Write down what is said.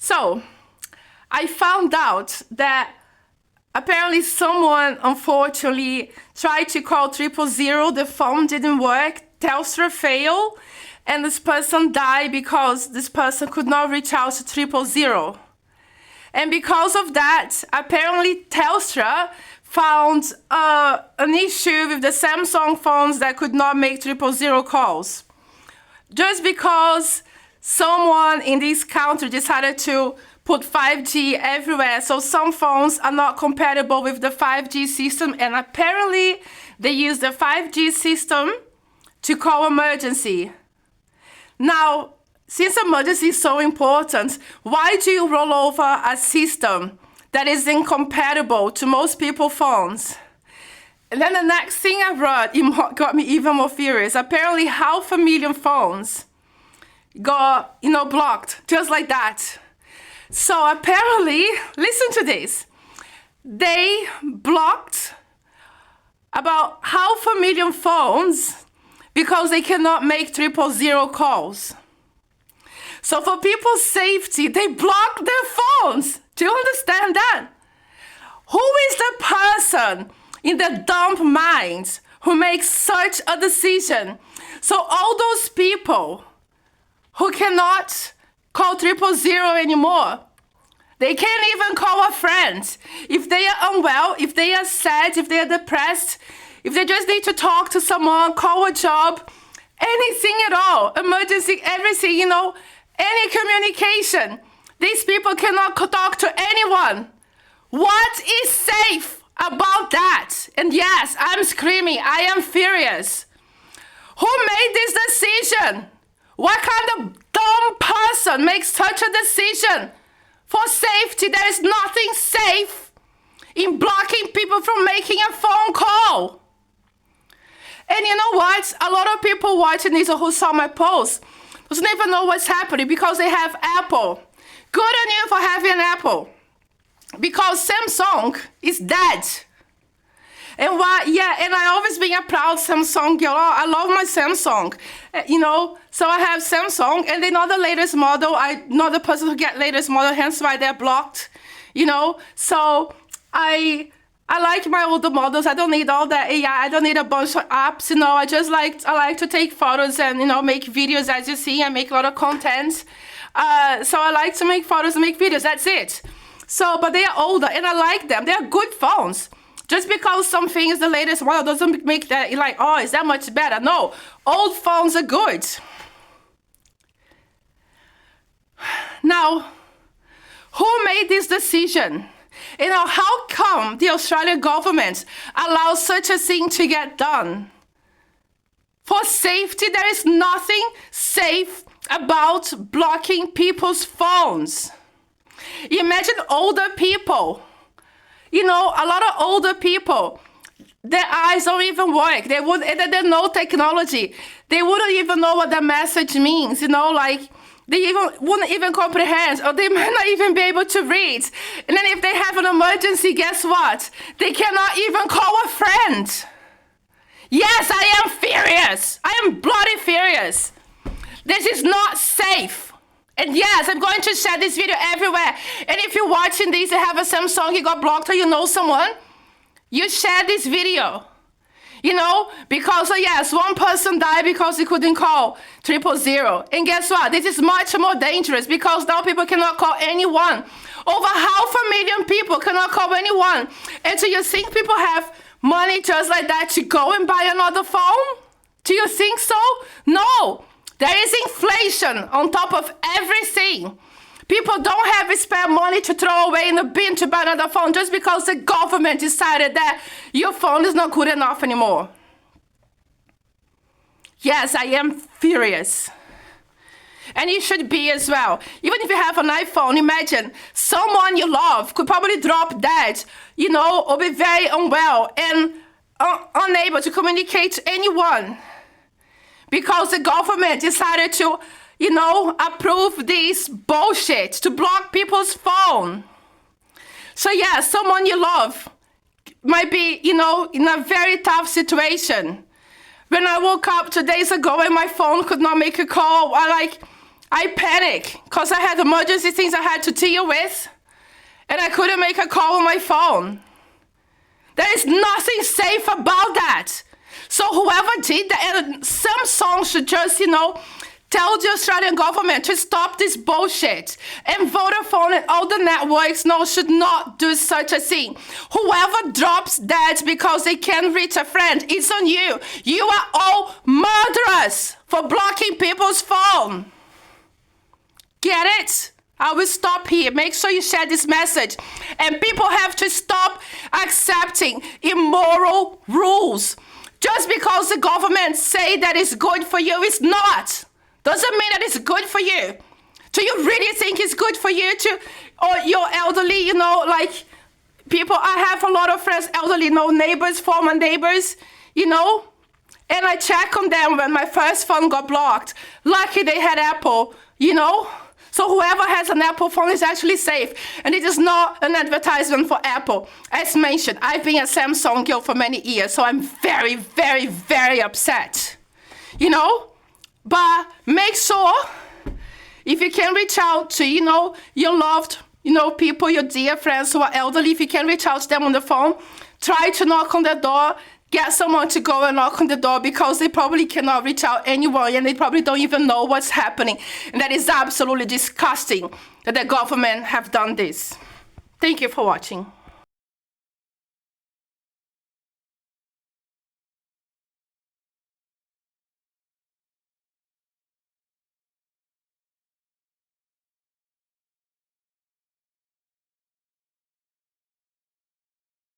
So I found out that apparently someone unfortunately tried to call 000, the phone didn't work, Telstra failed, and this person died because this person could not reach out to 000. And because of that, apparently Telstra found an issue with the Samsung phones that could not make 000 calls. Just because someone in this country decided to put 5G everywhere, so some phones are not compatible with the 5G system, and apparently they use the 5G system to call emergency. Now, since emergency is so important, why do you roll over a system that is incompatible to most people's phones? And then the next thing I read, it got me even more furious. Apparently 500,000 phones got, blocked, just like that. So apparently, listen to this. They blocked about 500,000 phones because they cannot make 000 calls. So for people's safety, they block their phones. Do you understand that? Who is the person in the dumb mind who makes such a decision? So all those people who cannot call 000 anymore, they can't even call a friend. If they are unwell, if they are sad, if they are depressed, if they just need to talk to someone, call a job, anything at all, emergency, everything, any communication, these people cannot talk to anyone. What is safe about that? And yes, I'm screaming, I am furious. Who made this decision? What kind of dumb person makes such a decision? For safety, there is nothing safe in blocking people from making a phone call. And you know what? A lot of people watching this or who saw my post doesn't even know what's happening because they have Apple. Good on you for having an Apple. Because Samsung is dead. And and I always been a proud Samsung girl. I love my Samsung. So I have Samsung, and they're not the latest model. I'm not the person who get latest model, hence why they're blocked. So I like my older models. I don't need all that AI. I don't need a bunch of apps. I like to take photos and make videos. As you see, I make a lot of content. So I like to make photos and make videos. That's it. So, but they are older, and I like them. They are good phones. Just because something is the latest model doesn't make that is that much better? No, old phones are good. Now, who made this decision? How come the Australian government allows such a thing to get done? For safety, there is nothing safe about blocking people's phones. Imagine older people. A lot of older people, their eyes don't even work. They know technology. They wouldn't even know what the message means, they wouldn't even comprehend, or they might not even be able to read. And then if they have an emergency, guess what? They cannot even call a friend. Yes, I am furious. I am bloody furious. This is not safe. And yes, I'm going to share this video everywhere. And if you're watching this and have a Samsung, you got blocked, or you know someone, you share this video. Because yes, one person died because he couldn't call 000. And guess what? This is much more dangerous because now people cannot call anyone. Over 500,000 people cannot call anyone. And do you think people have money just like that to go and buy another phone? Do you think so? No. There is inflation on top of everything. People don't have spare money to throw away in the bin to buy another phone just because the government decided that your phone is not good enough anymore. Yes, I am furious. And you should be as well. Even if you have an iPhone, imagine someone you love could probably drop dead, or be very unwell and unable to communicate to anyone. Because the government decided to, approve this bullshit to block people's phone. So yeah, someone you love might be, in a very tough situation. When I woke up 2 days ago and my phone could not make a call, I I panicked because I had emergency things I had to deal with, and I couldn't make a call on my phone. There is nothing safe about that. So whoever did that, and Samsung should just, tell the Australian government to stop this bullshit. And Vodafone and all the networks should not do such a thing. Whoever drops that because they can't reach a friend, it's on you. You are all murderers for blocking people's phone. Get it? I will stop here. Make sure you share this message. And people have to stop accepting immoral rules. Just because the government say that it's good for you, it's not. Doesn't mean that it's good for you. Do you really think it's good for you or your elderly, like people, I have a lot of friends, elderly, neighbors, former neighbors, and I check on them when my first phone got blocked. Lucky they had Apple, So whoever has an Apple phone is actually safe. And it is not an advertisement for Apple. As mentioned, I've been a Samsung girl for many years, so I'm very, very, very upset. But make sure, if you can reach out to, your loved, people, your dear friends who are elderly, if you can reach out to them on the phone, try to knock on their door, get someone to go and knock on the door, because they probably cannot reach out anyone and they probably don't even know what's happening. And that is absolutely disgusting that the government have done this. Thank you for watching.